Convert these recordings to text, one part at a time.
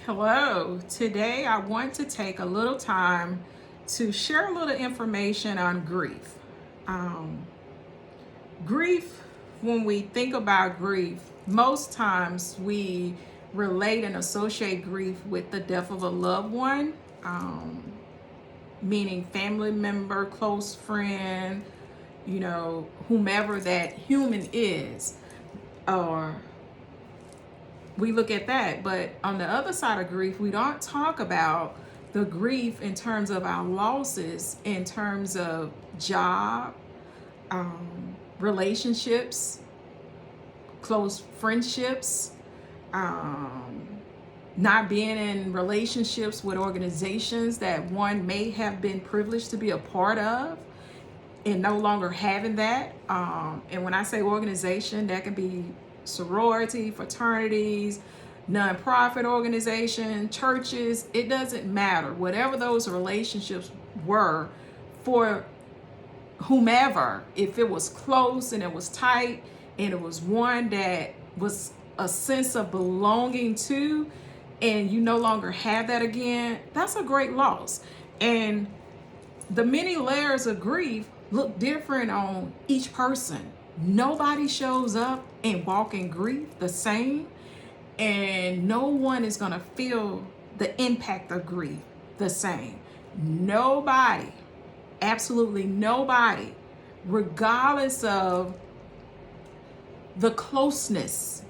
Hello. Today I want to take a little time to share a little information on grief. Um, Grief, when we think about grief, most times we relate and associate grief with the death of a loved one, meaning family member, close friend, whomever that human is, or we look at that. But on the other side of grief, we don't talk about the grief in terms of our losses, in terms of job, relationships, close friendships, not being in relationships with organizations that one may have been privileged to be a part of and no longer having that. And when I say organization, that can be sorority, fraternities, nonprofit organization, churches. It doesn't matter. Whatever those relationships were for whomever, if it was close and it was tight and it was one that was a sense of belonging to, and you no longer have that again, that's a great loss. And the many layers of grief look different on each person. Nobody shows up and walk in grief the same, and no one is going to feel the impact of grief the same. Nobody, absolutely nobody, regardless of the closeness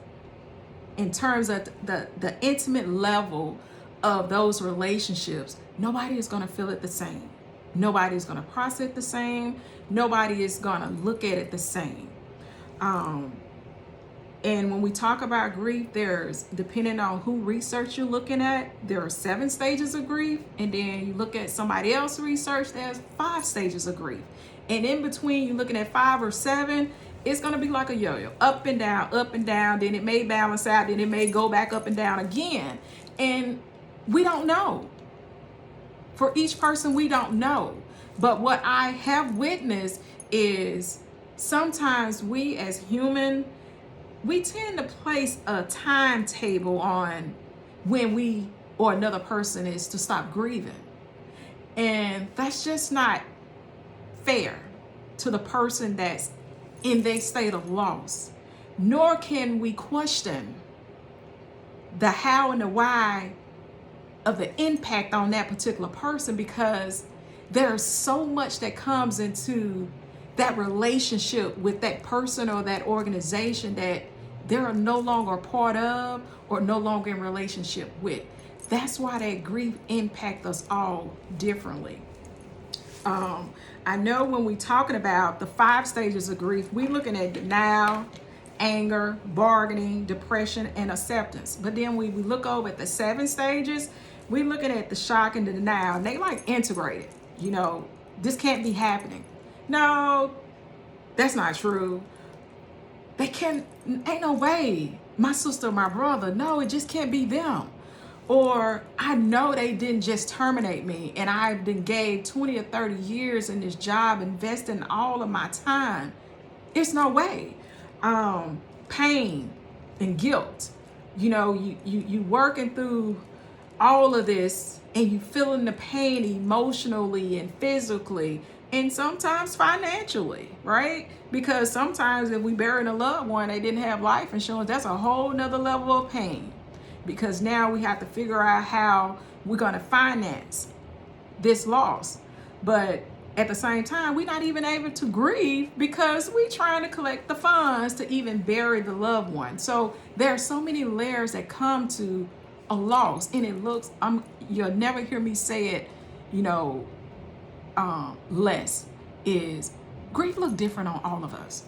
in terms of the intimate level of those relationships, nobody is going to feel it the same. Nobody is going to process it the same. Nobody is going to look at it the same. And when we talk about grief, there's, depending on who research you're looking at, there are 7 stages of grief. And then you look at somebody else's research, there's 5 stages of grief. And in between, you're looking at 5 or 7, it's going to be like a yo-yo, up and down. Then it may balance out. Then it may go back up and down again. And we don't know. For each person, we don't know. But what I have witnessed is sometimes we as human, we tend to place a timetable on when we or another person is to stop grieving. And that's just not fair to the person that's in their state of loss. Nor can we question the how and the why of the impact on that particular person, because there's so much that comes into that relationship with that person or that organization that they're no longer a part of or no longer in relationship with. That's why that grief impacts us all differently. I know when we're talking about the 5 stages of grief, we're looking at denial, anger, bargaining, depression, and acceptance. But then when we look over at the 7 stages, we're looking at the shock and the denial. And they like integrated. This can't be happening. No, that's not true. Ain't no way. My sister, my brother, no, it just can't be them. Or I know they didn't just terminate me, and I've been gave 20 or 30 years in this job, investing all of my time. It's no way. Pain and guilt. You working through all of this, and you feeling the pain emotionally and physically, and sometimes financially, right? Because sometimes if we bury a loved one, they didn't have life insurance, that's a whole nother level of pain. Because now we have to figure out how we're going to finance this loss. But at the same time, we're not even able to grieve because we're trying to collect the funds to even bury the loved one. So there are so many layers that come to a loss. And it looks, you'll never hear me say it, less, is grief look different on all of us.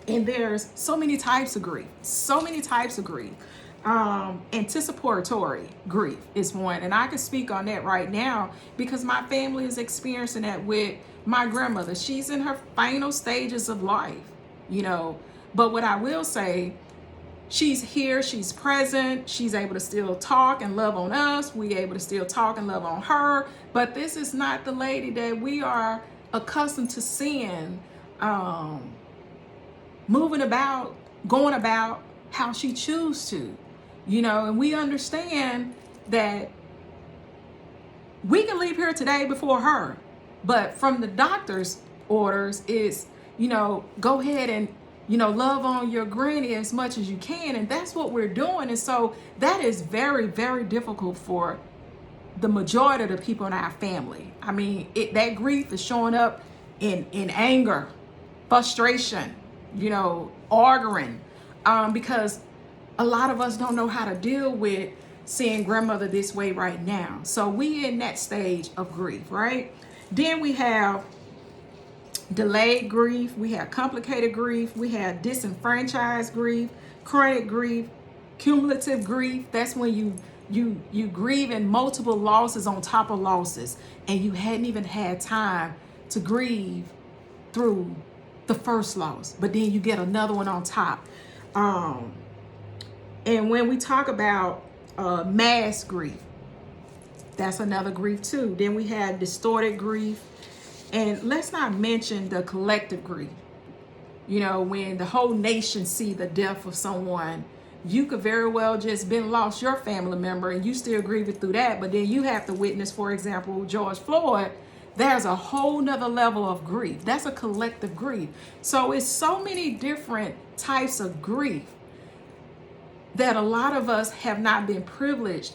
And there's so many types of grief. Anticipatory grief is one, and I can speak on that right now because my family is experiencing that with my grandmother. She's in her final stages of life, but what I will say, she's here, she's present, she's able to still talk and love on us, we able to still talk and love on her, but this is not the lady that we are accustomed to seeing moving about, going about how she chooses to. And we understand that we can leave here today before her, but from the doctor's orders is, go ahead and, love on your granny as much as you can. And that's what we're doing. And so that is very, very difficult for the majority of the people in our family. I mean, that grief is showing up in anger, frustration, arguing, because a lot of us don't know how to deal with seeing grandmother this way right now. So we in that stage of grief, right? Then we have delayed grief, we have complicated grief, we have disenfranchised grief, chronic grief, cumulative grief. That's when you grieve in multiple losses on top of losses, and you hadn't even had time to grieve through the first loss, but then you get another one on top. And when we talk about mass grief, that's another grief too. Then we have distorted grief, and let's not mention the collective grief. When the whole nation see the death of someone, you could very well just been lost your family member and you still grieving through that, but then you have to witness, for example, George Floyd. There's a whole nother level of grief. That's a collective grief. So it's so many different types of grief that a lot of us have not been privileged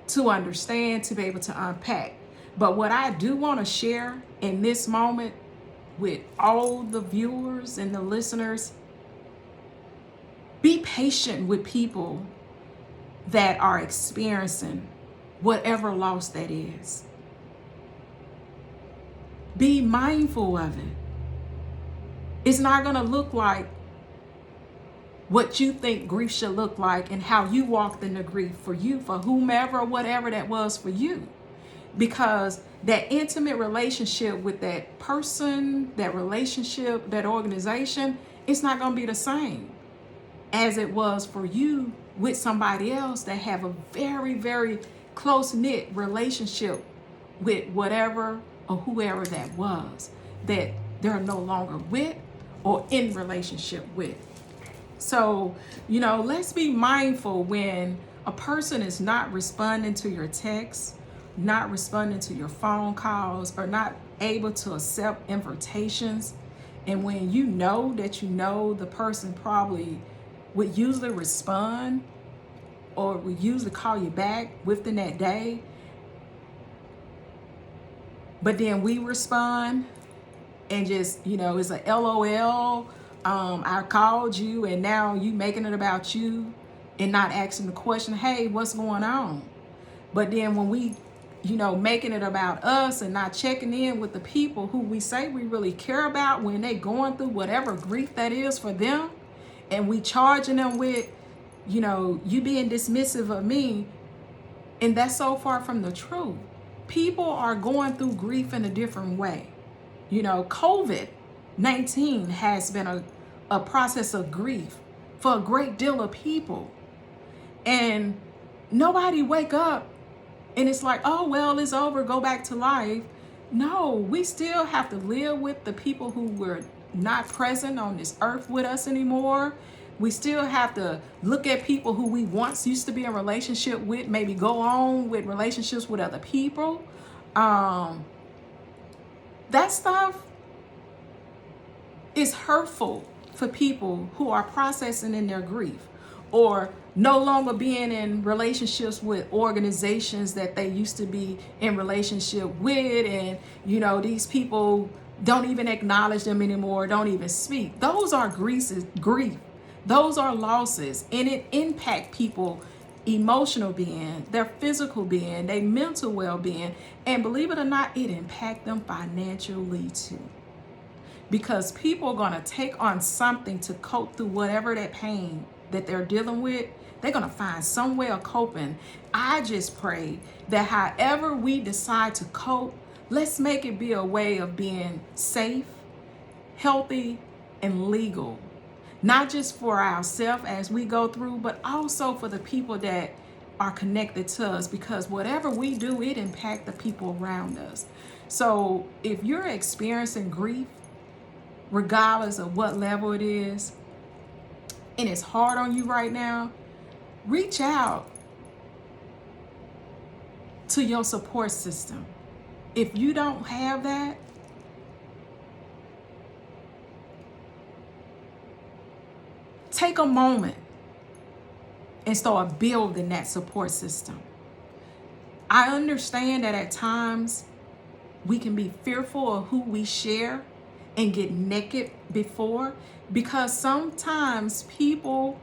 to understand, to be able to unpack. But what I do want to share in this moment with all the viewers and the listeners, be patient with people that are experiencing whatever loss that is. Be mindful of it. It's not going to look like what you think grief should look like and how you walked in the grief for you, for whomever, whatever that was for you. Because that intimate relationship with that person, that relationship, that organization, it's not going to be the same as it was for you with somebody else that have a very, very close-knit relationship with whatever or whoever that was, that they're no longer with or in relationship with. So, let's be mindful when a person is not responding to your texts, not responding to your phone calls, or not able to accept invitations. And when the person probably would usually respond or would usually call you back within that day, but then we respond and just, it's a LOL. I called you and now you making it about you and not asking the question, hey, what's going on? But then when we, making it about us and not checking in with the people who we say we really care about when they going through whatever grief that is for them, and we charging them with, you being dismissive of me, and that's so far from the truth. People are going through grief in a different way. COVID-19 has been a process of grief for a great deal of people. And nobody wake up and it's like, oh, well, it's over, go back to life. No, we still have to live with the people who were not present on this earth with us anymore. We still have to look at people who we once used to be in a relationship with, maybe go on with relationships with other people. That stuff is hurtful for people who are processing in their grief or no longer being in relationships with organizations that they used to be in relationship with. And, these people don't even acknowledge them anymore, don't even speak. Those are grief. Those are losses, and it impact people emotional being, their physical being, their mental well-being, and believe it or not, it impact them financially too. Because people are going to take on something to cope through whatever that pain that they're dealing with. They're going to find some way of coping. I just pray that however we decide to cope, let's make it be a way of being safe, healthy, and legal. Not just for ourselves as we go through, but also for the people that are connected to us, because whatever we do, it impacts the people around us. So if you're experiencing grief, regardless of what level it is, and it's hard on you right now, reach out to your support system. If you don't have that, take a moment and start building that support system. I understand that at times we can be fearful of who we share and get naked before, because sometimes people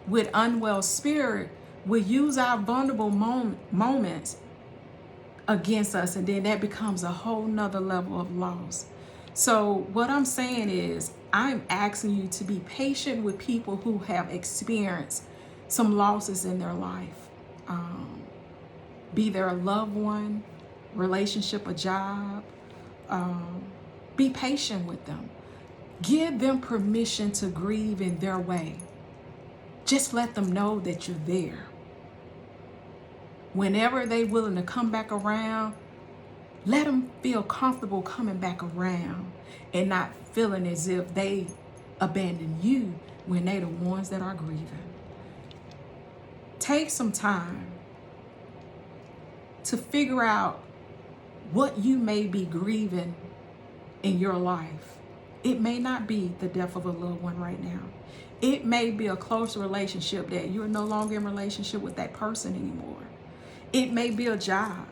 with unwell spirit will use our vulnerable moments against us, and then that becomes a whole nother level of loss. So what I'm saying is, I'm asking you to be patient with people who have experienced some losses in their life. Be there a loved one, relationship, a job. Be patient with them. Give them permission to grieve in their way. Just let them know that you're there. Whenever they're willing to come back around, let them feel comfortable coming back around and not feeling as if they abandoned you when they're the ones that are grieving. Take some time to figure out what you may be grieving in your life. It may not be the death of a loved one right now. It may be a close relationship that you're no longer in relationship with that person anymore. It may be a job.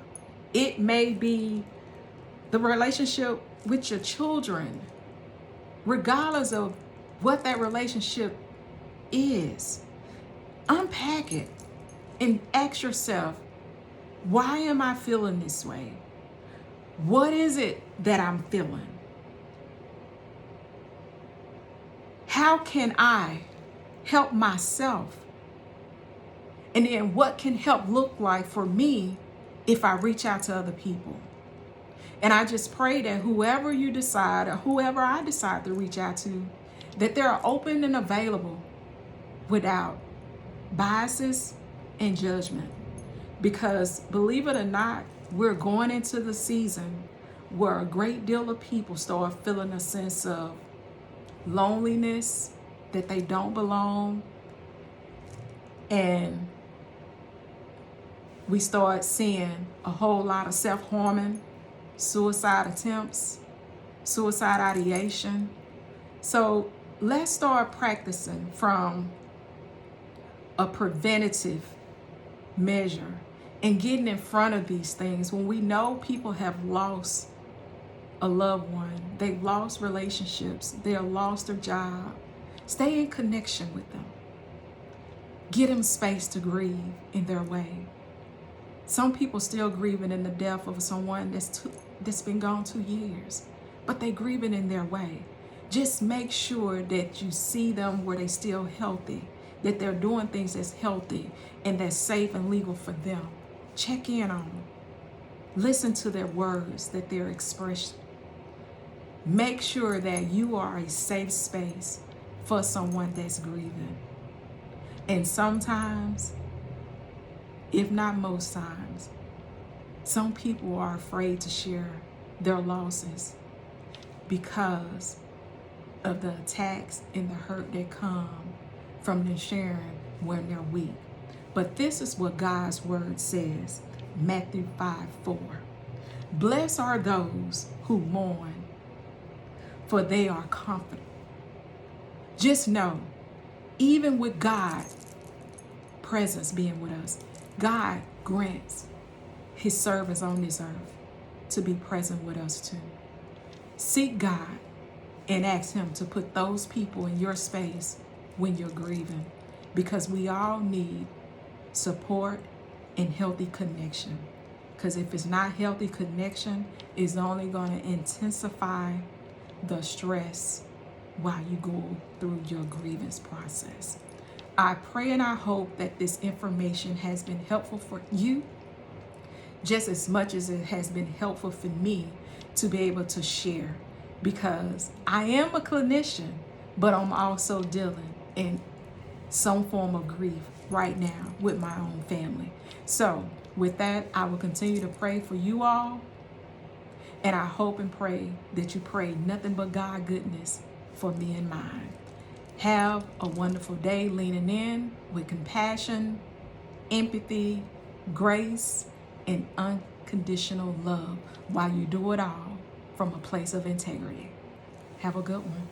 It may be the relationship with your children. Regardless of what that relationship is, unpack it and ask yourself, why am I feeling this way? What is it that I'm feeling? How can I help myself? And then what can help look like for me if I reach out to other people? And I just pray that whoever you decide, or whoever I decide to reach out to, that they're open and available without biases and judgment. Because believe it or not, we're going into the season where a great deal of people start feeling a sense of loneliness, that they don't belong, and we start seeing a whole lot of self-harming, suicide attempts, suicide ideation. So let's start practicing from a preventative measure and getting in front of these things when we know people have lost a loved one, they've lost relationships, they've lost their job. Stay in connection with them. Give them space to grieve in their way. Some people still grieving in the death of someone that's been gone 2 years, but they grieving in their way. Just make sure that you see them where they still healthy, that they're doing things that's healthy and that's safe and legal for them. Check in on them. Listen to their words that they're expressing. Make sure that you are a safe space for someone that's grieving. And sometimes, if not most times, some people are afraid to share their losses because of the attacks and the hurt that come from them sharing when they're weak. But this is what God's word says, Matthew 5:4. Blessed are those who mourn, for they are comforted. Just know, even with God's presence being with us, God grants his servants on this earth to be present with us too. Seek God and ask him to put those people in your space when you're grieving, because we all need support and healthy connection. Because if it's not healthy connection, it's only going to intensify the stress while you go through your grievance process. I pray and I hope that this information has been helpful for you just as much as it has been helpful for me to be able to share, because I am a clinician, but I'm also dealing in some form of grief right now with my own family. So with that, I will continue to pray for you all. And I hope and pray that you pray nothing but God goodness for me and mine. Have a wonderful day, leaning in with compassion, empathy, grace, and unconditional love while you do it all from a place of integrity. Have a good one.